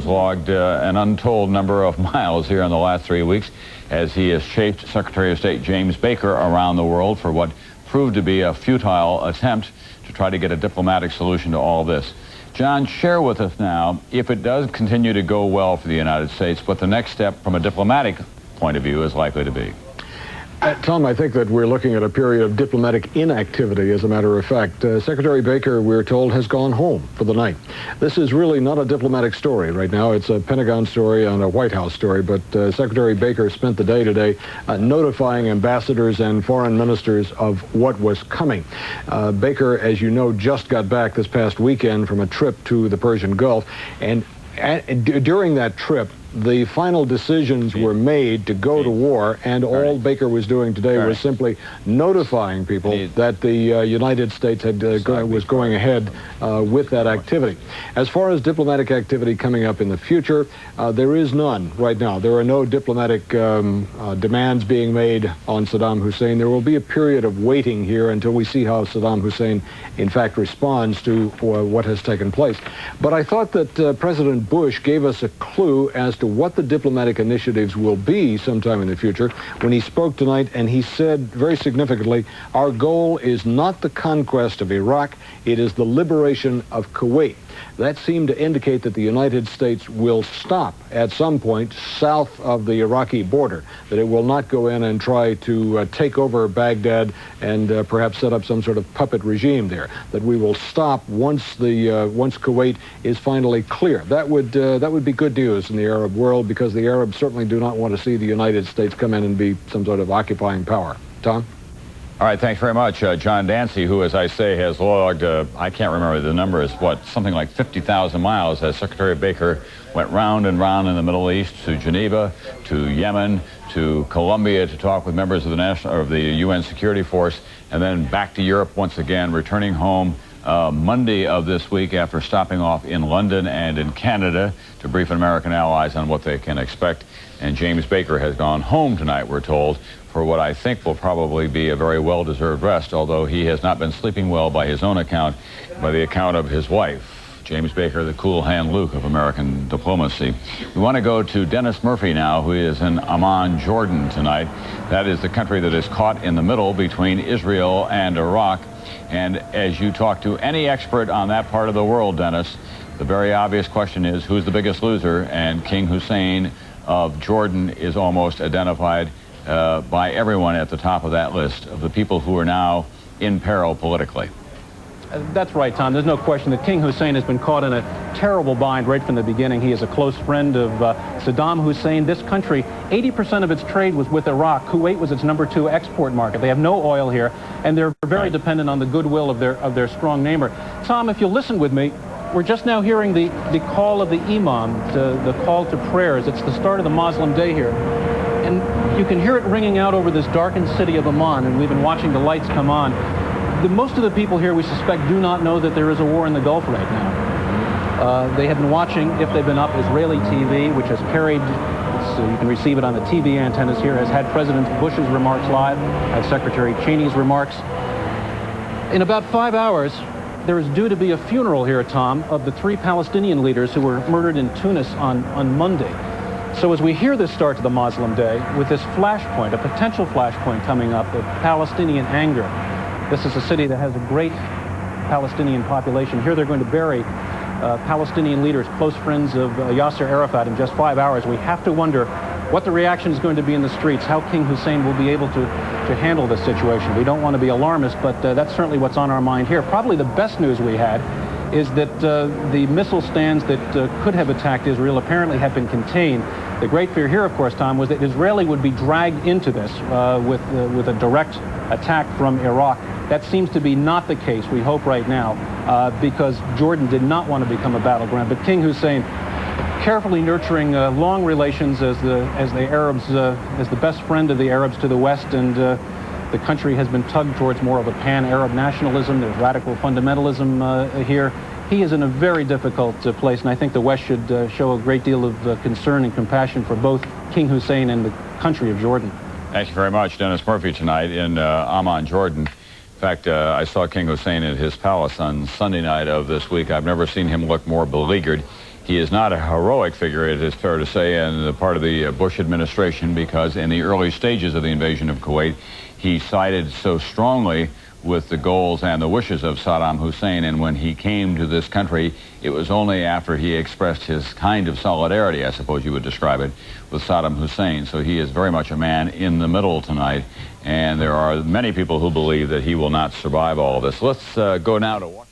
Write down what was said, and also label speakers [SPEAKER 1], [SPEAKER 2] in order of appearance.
[SPEAKER 1] logged an untold number of miles here in the last 3 weeks as he has chased Secretary of State James Baker around the world for what proved to be a futile attempt to try to get a diplomatic solution to all this. John, share with us now, if it does continue to go well for the United States, what the next step from a diplomatic point of view is likely to be.
[SPEAKER 2] Tom, I think that we're looking at a period of diplomatic inactivity, as a matter of fact. Secretary Baker, we're told, has gone home for the night. This is really not a diplomatic story right now. It's a Pentagon story and a White House story, but Secretary Baker spent the day today notifying ambassadors and foreign ministers of what was coming. Baker, as you know, just got back this past weekend from a trip to the Persian Gulf, and during that trip, the final decisions were made to go to war, and all Baker was doing today was simply notifying people that the United States was going ahead with that activity. As far as diplomatic activity coming up in the future, there is none right now. There are no diplomatic demands being made on Saddam Hussein. There will be a period of waiting here until we see how Saddam Hussein, in fact, responds to what has taken place. But I thought that President Bush gave us a clue as to what the diplomatic initiatives will be sometime in the future when he spoke tonight, and he said very significantly, our goal is not the conquest of Iraq, it is the liberation of Kuwait. That seemed to indicate that the United States will stop at some point south of the Iraqi border, that it will not go in and try to take over Baghdad and perhaps set up some sort of puppet regime there, that we will stop once Kuwait is finally clear. That would be good news in the Arab world, because the Arabs certainly do not want to see the United States come in and be some sort of occupying power. Tom?
[SPEAKER 1] All right, thanks very much. John Dancy, who, as I say, has logged, I can't remember the number, is what, something like 50,000 miles as Secretary Baker went round and round in the Middle East, to Geneva, to Yemen, to Colombia to talk with members of the UN Security Force, and then back to Europe once again, returning home Monday of this week after stopping off in London and in Canada to brief American allies on what they can expect. And James Baker has gone home tonight, we're told, for what I think will probably be a very well-deserved rest, although he has not been sleeping well by his own account, by the account of his wife, James Baker, the cool hand Luke of American diplomacy. We want to go to Dennis Murphy now, who is in Amman, Jordan tonight. That is the country that is caught in the middle between Israel and Iraq. And as you talk to any expert on that part of the world, Dennis, the very obvious question is, who's the biggest loser? And King Hussein of Jordan is almost identified by everyone at the top of that list of the people who are now in peril politically.
[SPEAKER 3] That's right, Tom. There's no question that King Hussein has been caught in a terrible bind right from the beginning. He is a close friend of Saddam Hussein. This country, 80% of its trade was with Iraq. Kuwait was its #2 export market. They have no oil here, and they're very dependent on the goodwill of their strong neighbor. Tom, if you'll listen with me, we're just now hearing the call of the imam, the call to prayers. It's the start of the Muslim day here. And you can hear it ringing out over this darkened city of Amman, and we've been watching the lights come on. Most of the people here, we suspect, do not know that there is a war in the Gulf right now. They have been watching, if they've been up, Israeli TV, which has carried, you can receive it on the TV antennas here, has had President Bush's remarks live, had Secretary Cheney's remarks. In about 5 hours, there is due to be a funeral here, Tom, of the 3 Palestinian leaders who were murdered in Tunis on Monday. So as we hear this start to the Muslim day, with this flashpoint, a potential flashpoint coming up of Palestinian anger, this is a city that has a great Palestinian population. Here they're going to bury Palestinian leaders, close friends of Yasser Arafat, in just 5 hours. We have to wonder what the reaction is going to be in the streets, how King Hussein will be able to handle this situation. We don't want to be alarmist, but that's certainly what's on our mind here. Probably the best news we had is that the missile stands that could have attacked Israel apparently have been contained. The great fear here, of course, Tom, was that Israeli would be dragged into this with a direct attack from Iraq. That seems to be not the case, we hope right now, because Jordan did not want to become a battleground. But King Hussein, carefully nurturing long relations as the best friend of the Arabs to the west, and the country has been tugged towards more of a pan-Arab nationalism. There's radical fundamentalism here. He is in a very difficult place, and I think the West should show a great deal of concern and compassion for both King Hussein and the country of Jordan.
[SPEAKER 1] Thank you very much, Dennis Murphy, tonight in Amman, Jordan. In fact, I saw King Hussein at his palace on Sunday night of this week. I've never seen him look more beleaguered. He is not a heroic figure, it is fair to say, in the part of the Bush administration, because in the early stages of the invasion of Kuwait, he sided so strongly with the goals and the wishes of Saddam Hussein, and when he came to this country, it was only after he expressed his kind of solidarity, I suppose you would describe it, with Saddam Hussein. So he is very much a man in the middle tonight, and there are many people who believe that he will not survive all of this. Let's go now to